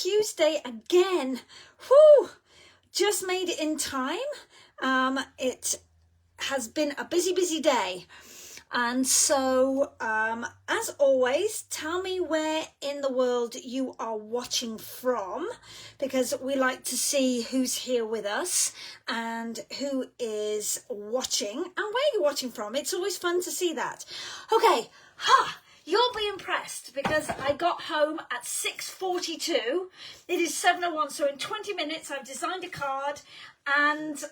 Tuesday again. Whew, just made it in time. It has been a busy day. And so, as always, tell me where in the world you are watching from, because we like to see who's here with us and who is watching and where you're watching from. It's always fun to see that. Okay, you'll be impressed because I got home at 6:42. It is 7:01, so in 20 minutes I've designed a card, and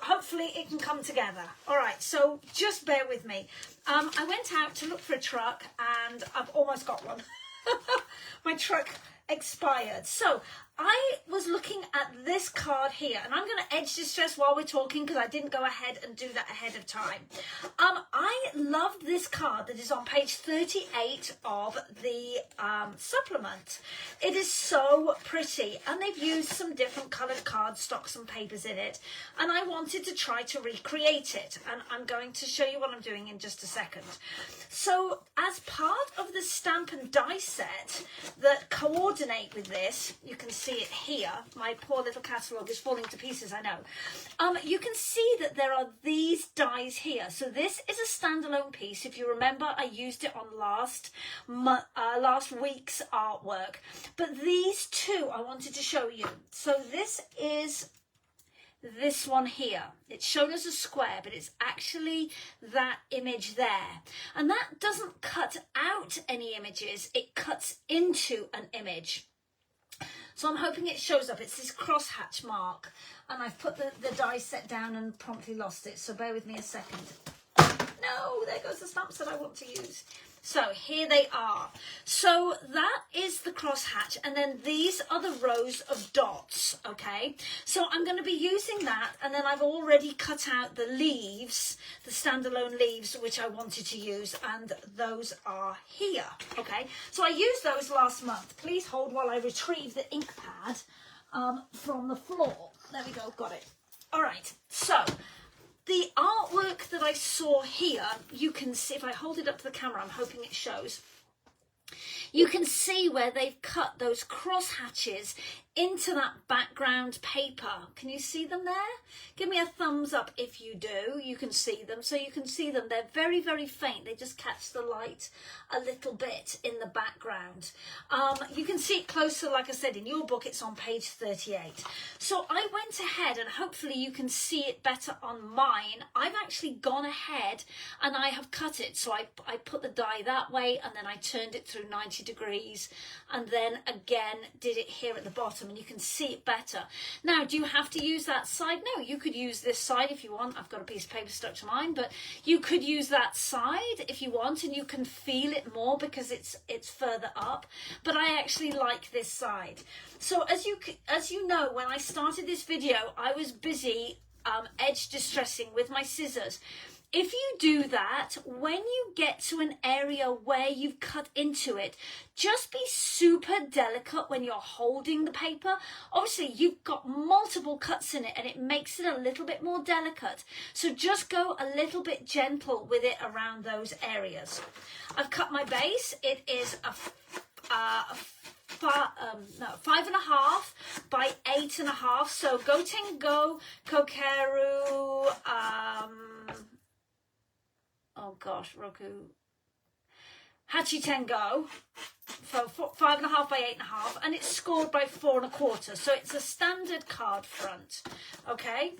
hopefully it can come together. All right, so just bear with me. I went out to look for a truck and I've almost got one. My truck expired. So I was looking at this card here, and I'm going to edge distress while we're talking because I didn't go ahead and do that ahead of time. I loved this card that is on page 38 of the supplement. It is so pretty, and they've used some different coloured cardstocks and papers in it, and I wanted to try to recreate it, and I'm going to show you what I'm doing in just a second. So as part of the stamp and die set that coordinate with this, you can see it here. My poor little catalogue is falling to pieces, I know. You can see that there are these dies here. So this is a standalone piece. If you remember, I used it on last week's artwork. But these two I wanted to show you. So this is this one here. It's shown as a square, but it's actually that image there. And that doesn't cut out any images, it cuts into an image. So I'm hoping it shows up. It's this crosshatch mark, and I've put the die set down and promptly lost it, so bear with me a second. No, there goes the stamps that I want to use. So here they are. So that is the crosshatch, and then these are the rows of dots, okay? So I'm going to be using that, and then I've already cut out the leaves, the standalone leaves, which I wanted to use, and those are here, okay? So I used those last month. Please hold while I retrieve the ink pad from the floor. There we go, got it. All right, so the artwork that I saw here, you can see, if I hold it up to the camera, I'm hoping it shows. You can see where they've cut those cross hatches into that background paper. Can you see them there? Give me a thumbs up if you do. You can see them. So you can see them. They're very, very faint. They just catch the light a little bit in the background. You can see it closer, like I said, in your book, it's on page 38. So I went ahead, and hopefully you can see it better on mine. I've actually gone ahead and I have cut it. So I put the die that way, and then I turned it through 90 degrees, and then again did it here at the bottom, and you can see it better. Now, do you have to use that side? No, you could use this side if you want. I've got a piece of paper stuck to mine, but you could use that side if you want, and you can feel it more because it's further up. But I actually like this side. So as you know, when I started this video, I was busy edge distressing with my scissors. If you do that, when you get to an area where you've cut into it, just be super delicate when you're holding the paper. Obviously, you've got multiple cuts in it, and it makes it a little bit more delicate. So just go a little bit gentle with it around those areas. I've cut my base. It is a 5.5 by 8.5. So Gotengo, Kokeru, oh gosh, Roku, Hachitengo, for 5.5 by 8.5, and it's scored by 4.25. So it's a standard card front, okay?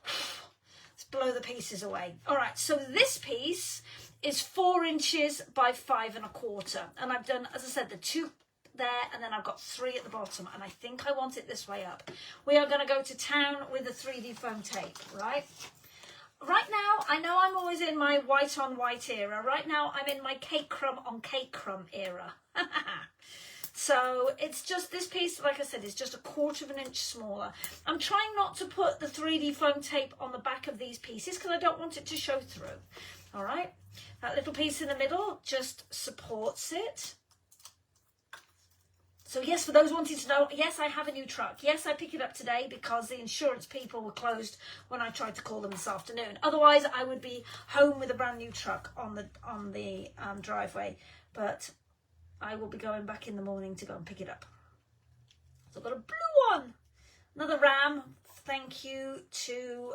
Let's blow the pieces away. All right, so this piece is 4 inches by 5.25, and I've done, as I said, the 2 there, and then I've got 3 at the bottom, and I think I want it this way up. We are going to go to town with the 3D foam tape, right? Right now, I know I'm always in my white on white era. Right now, I'm in my cake crumb on cake crumb era. So it's just, this piece, like I said, is just 1/4 inch smaller. I'm trying not to put the 3D foam tape on the back of these pieces because I don't want it to show through. All right, that little piece in the middle just supports it. So yes, for those wanting to know, yes, I have a new truck. Yes, I pick it up today because the insurance people were closed when I tried to call them this afternoon. Otherwise, I would be home with a brand new truck on the driveway. But I will be going back in the morning to go and pick it up. So I've got a blue one, another ram. Thank you to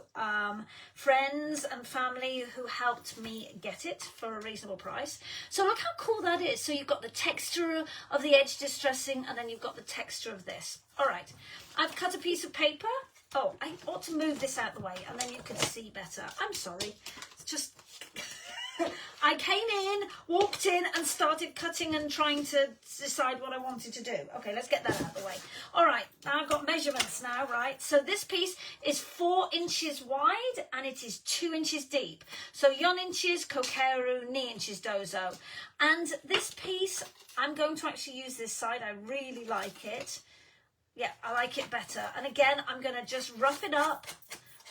friends and family who helped me get it for a reasonable price. So look how cool that is. So you've got the texture of the edge distressing, and then you've got the texture of this. All right, I've cut a piece of paper. Oh, I ought to move this out the way and then you can see better. I'm sorry. It's just I came in, walked in and started cutting and trying to decide what I wanted to do. Okay, let's get that out of the way. All right, now I've got measurements now, right? So this piece is 4 inches wide and it is 2 inches deep. So yon inches kokeru, ni inches dozo. And this piece, I'm going to actually use this side. I really like it. Yeah, I like it better. And again, I'm going to just rough it up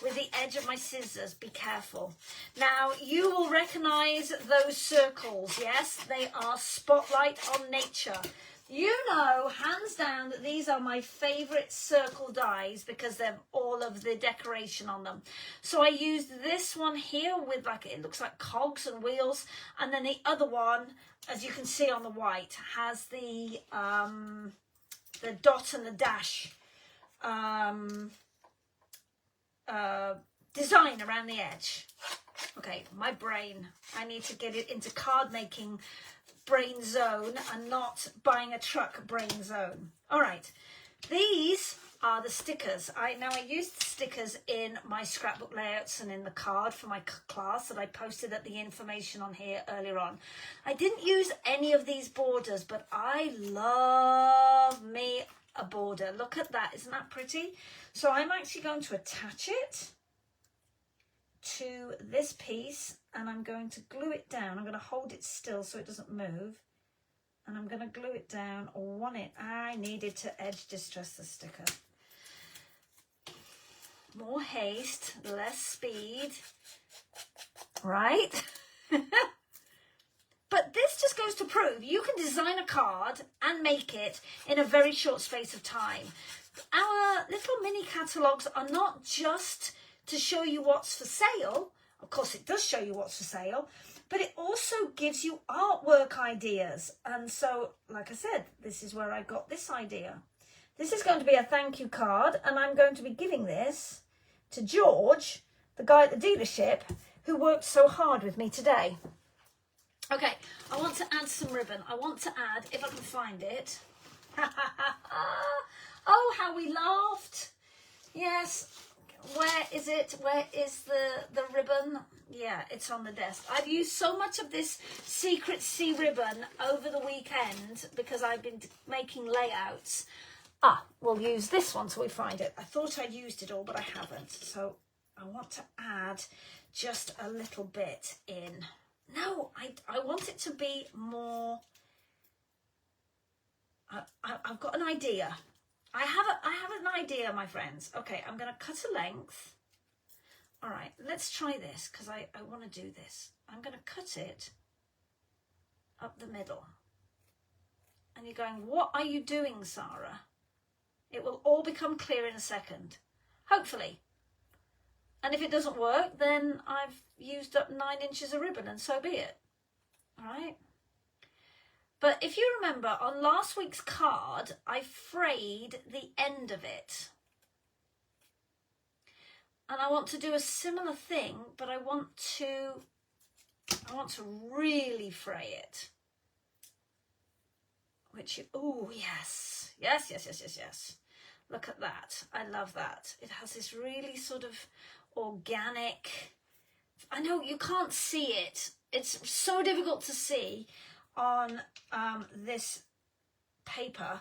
with the edge of my scissors. Be careful. Now, you will recognize those circles. Yes, they are Spotlight on Nature. You know, hands down, that these are my favorite circle dies because they've all of the decoration on them. So I used this one here with like, it looks like cogs and wheels. And then the other one, as you can see on the white, has the dot and the dash design around the edge. Okay, my brain. I need to get it into card making brain zone and not buying a truck brain zone. All right, these are the stickers. I used the stickers in my scrapbook layouts and in the card for my class that I posted at the information on here earlier on. I didn't use any of these borders, but I love me a border. Look at that, isn't that pretty? So I'm actually going to attach it to this piece and I'm going to glue it down. I'm going to hold it still so it doesn't move, and I'm going to glue it down on it. I needed to edge distress the sticker. More haste, less speed, right? But this just goes to prove you can design a card and make it in a very short space of time. Our little mini catalogues are not just to show you what's for sale. Of course, it does show you what's for sale, but it also gives you artwork ideas. And so, like I said, this is where I got this idea. This is going to be a thank you card, and I'm going to be giving this to George, the guy at the dealership who worked so hard with me today. Okay, I want to add some ribbon. I want to add, if I can find it. Oh, how we laughed. Yes. Where is it? Where is the ribbon? Yeah, it's on the desk. I've used so much of this Secret Sea ribbon over the weekend because I've been making layouts. We'll use this one till we find it. I thought I'd used it all, but I haven't. So I want to add just a little bit in. No, I want it to be more. I've got an idea. I have an idea, my friends. Okay, I'm going to cut a length. All right, let's try this because I want to do this. I'm going to cut it up the middle. And you're going, what are you doing, Sarah? It will all become clear in a second, hopefully. And if it doesn't work, then I've used up 9 inches of ribbon and so be it. All right. But if you remember, on last week's card, I frayed the end of it. And I want to do a similar thing, but I want to really fray it. Oh, yes. Yes. Look at that. I love that. It has this really sort of organic, I know you can't see it. It's so difficult to see on this paper,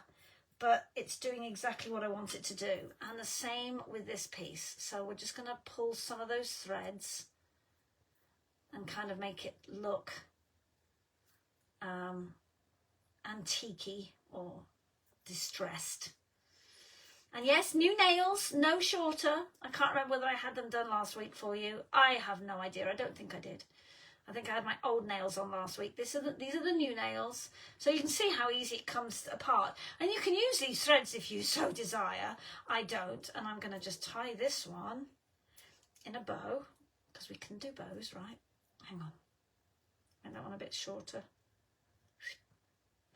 but it's doing exactly what I want it to do. And the same with this piece. So we're just going to pull some of those threads and kind of make it look antique-y or distressed. And yes, new nails, no shorter. I can't remember whether I had them done last week for you. I have no idea. I don't think I did. I think I had my old nails on last week. These are the new nails. So you can see how easy it comes apart. And you can use these threads if you so desire. I don't. And I'm going to just tie this one in a bow, because we can do bows, right? Hang on. Make that one a bit shorter.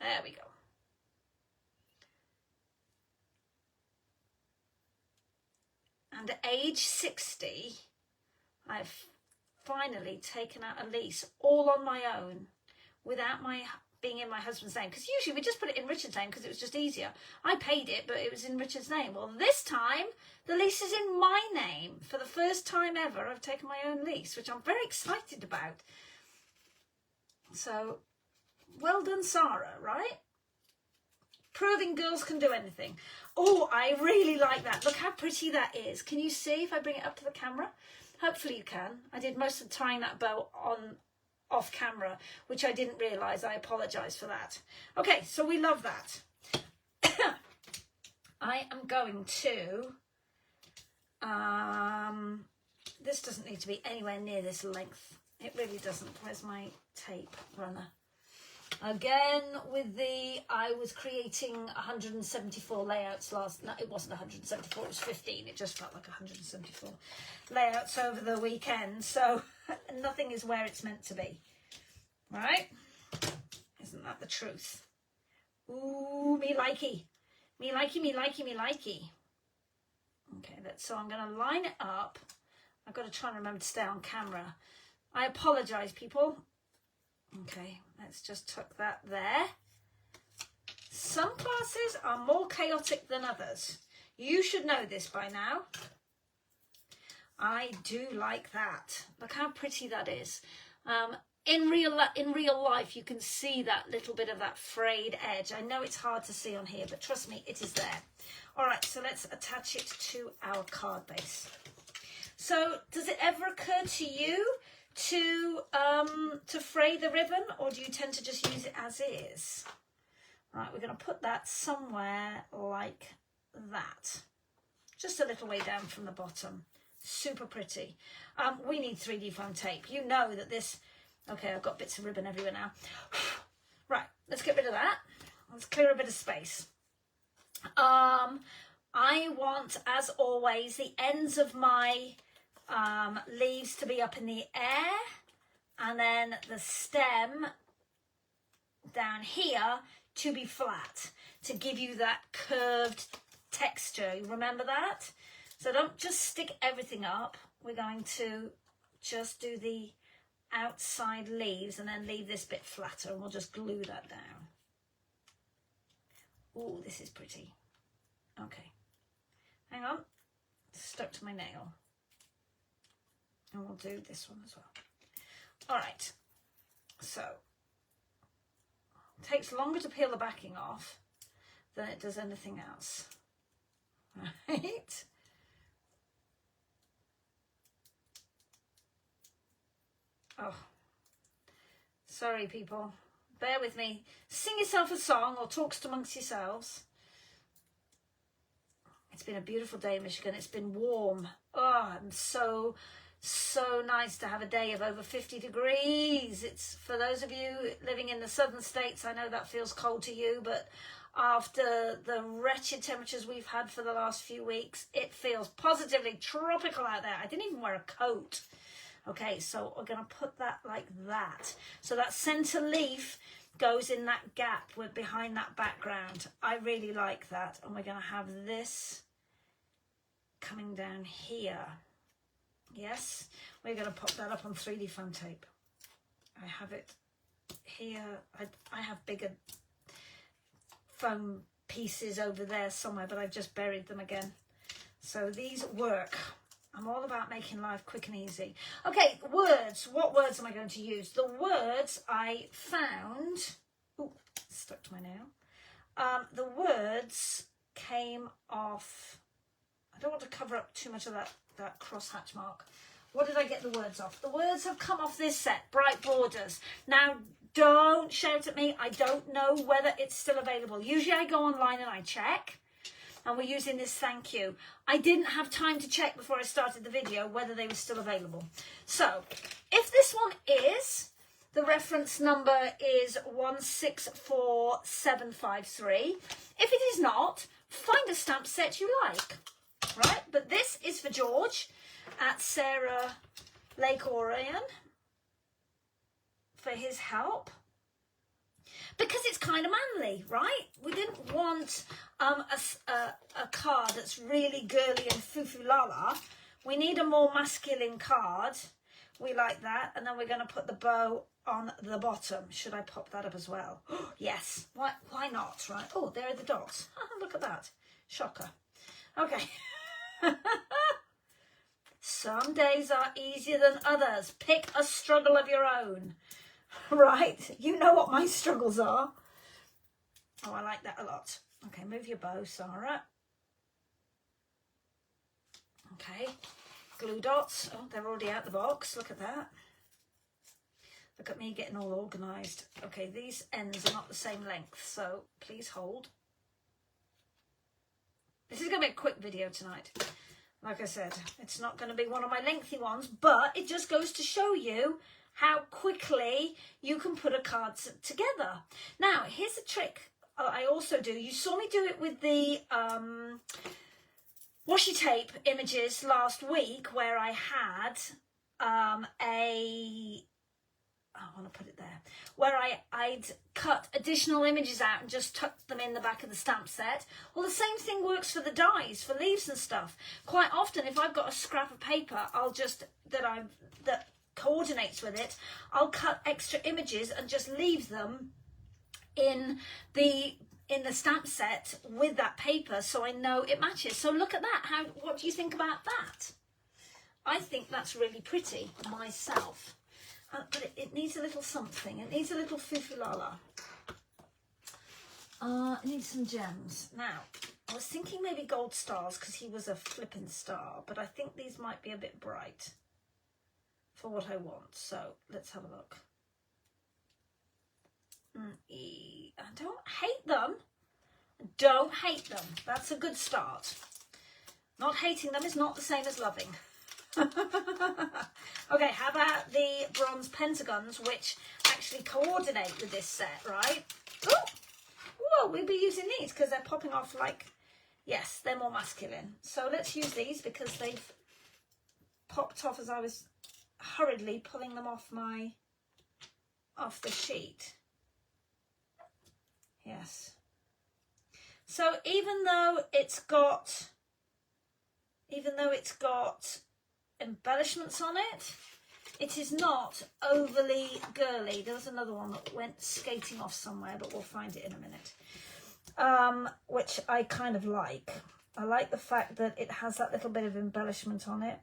There we go. And at age 60, I've finally taken out a lease all on my own without my being in my husband's name. Because usually we just put it in Richard's name because it was just easier. I paid it, but it was in Richard's name. Well, this time the lease is in my name. For the first time ever, I've taken my own lease, which I'm very excited about. So, well done, Sarah, right? Proving girls can do anything. Oh, I really like that. Look how pretty that is. Can you see if I bring it up to the camera? Hopefully you can. I did most of the tying that bow off camera, which I didn't realise. I apologise for that. Okay, so we love that. I am going to... this doesn't need to be anywhere near this length. It really doesn't. Where's my tape runner? Again, with I was creating 174 layouts no, it wasn't 174, it was 15. It just felt like 174 layouts over the weekend. So nothing is where it's meant to be. Right? Isn't that the truth? Ooh, me likey. Me likey, me likey, me likey. Okay, so I'm going to line it up. I've got to try and remember to stay on camera. I apologise, people. Okay, let's just tuck that there. Some classes are more chaotic than others. You should know this by now. I do like that. Look how pretty that is. In real life, you can see that little bit of that frayed edge. I know it's hard to see on here, but trust me, it is there. All right, so let's attach it to our card base. So does it ever occur to you to fray the ribbon, or do you tend to just use it as is? Right, we're going to put that somewhere like that, just a little way down from the bottom. Super pretty. We need 3D foam tape. You know that this... Okay, I've got bits of ribbon everywhere now. Right, let's get rid of that. Let's clear a bit of space. I want, as always, the ends of my leaves to be up in the air, and then the stem down here to be flat, to give you that curved texture. You remember that? So don't just stick everything up. We're going to just do the outside leaves and then leave this bit flatter, and we'll just glue that down. Oh, this is pretty. Okay, hang on, it's stuck to my nail. And we'll do this one as well. All right, so it takes longer to peel the backing off than it does anything else. Right? Oh, sorry people, bear with me. Sing yourself a song or talks amongst yourselves. It's been a beautiful day in Michigan. It's been warm. Oh, and so nice to have a day of over 50 degrees. It's, for those of you living in the southern states, I know that feels cold to you, but after the wretched temperatures we've had for the last few weeks, it feels positively tropical out there. I didn't even wear a coat. Okay, so we're going to put that like that. So that center leaf goes in that gap behind that background. I really like that. And we're going to have this coming down here. Yes, we're going to pop that up on 3D foam tape. I have it here. I have bigger foam pieces over there somewhere, but I've just buried them again. So these work. I'm all about making life quick and easy. Okay, words. What words am I going to use? The words I found... Ooh, stuck to my nail. The words came off... I don't want to cover up too much of that crosshatch mark. What did I get the words off? The words have come off this set, Bright Borders. Now, don't shout at me. I don't know whether it's still available. Usually I go online and I check. And we're using this thank you. I didn't have time to check before I started the video whether they were still available. So, if this one is, the reference number is 164753. If it is not, find a stamp set you like. Right? But this is for George at Sarah Lake Orion for his help. Because it's kind of manly, right? We didn't want a card that's really girly and foo-foo-la-la. We need a more masculine card. We like that. And then we're going to put the bow on the bottom. Should I pop that up as well? Yes. Why not, right? Oh, there are the dots. Look at that. Shocker. Okay. Some days are easier than others. Pick a struggle of your own. Right? You know what my struggles are. Oh, I like that a lot. Okay, move your bow, Sarah. Okay. Glue dots. Oh, they're already out the box. Look at that. Look at me getting all organised. Okay, these ends are not the same length, so please hold. This is going to be a quick video tonight. Like I said, it's not going to be one of my lengthy ones, but it just goes to show you how quickly you can put a card together. Now, here's a trick I also do. You saw me do it with the washi tape images last week, where I had I want to put it there, where I'd cut additional images out and just tuck them in the back of the stamp set. Well, the same thing works for the dies, for leaves and stuff. Quite often, if I've got a scrap of paper, that coordinates with it, I'll cut extra images and just leave them in the stamp set with that paper, so I know it matches. So look at that. What do you think about that? I think that's really pretty myself. But it needs a little something. It needs a little foo-foo-la-la. It needs some gems. Now, I was thinking maybe gold stars because he was a flipping star, but I think these might be a bit bright for what I want. So let's have a look. I don't hate them. Don't hate them. That's a good start. Not hating them is not the same as loving. Okay, how about the bronze pentagons, which actually coordinate with this set, right? Oh, whoa, we'll be using these because they're popping off like, yes, they're more masculine. So let's use these because they've popped off as I was hurriedly pulling them off the sheet. Yes. So even though it's got embellishments on it, it is not overly girly. There was another one that went skating off somewhere, but we'll find it in a minute, which I kind of like. I like the fact that it has that little bit of embellishment on it.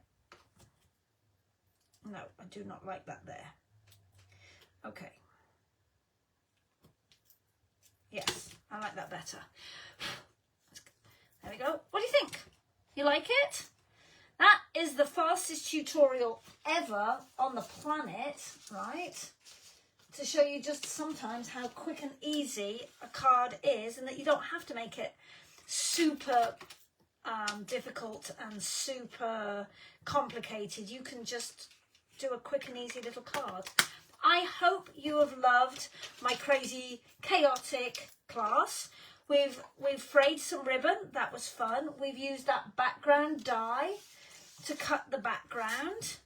No, I do not like that there. Okay. Yes, I like that better. There we go. What do you think? You like it? That is the fastest tutorial ever on the planet, right? To show you just sometimes how quick and easy a card is, and that you don't have to make it super difficult and super complicated. You can just do a quick and easy little card. I hope you have loved my crazy, chaotic class. We've frayed some ribbon. That was fun. We've used that background die to cut the background,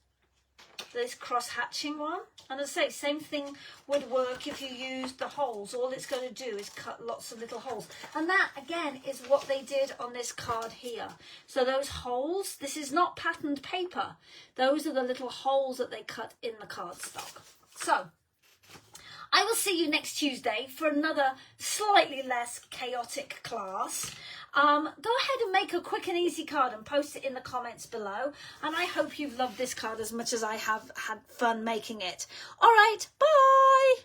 this cross-hatching one. And as I say, same thing would work if you used the holes. All it's going to do is cut lots of little holes. And that, again, is what they did on this card here. So those holes, this is not patterned paper. Those are the little holes that they cut in the cardstock. So I will see you next Tuesday for another slightly less chaotic class. Go ahead and make a quick and easy card and post it in the comments below. And I hope you've loved this card as much as I have had fun making it. All right, bye.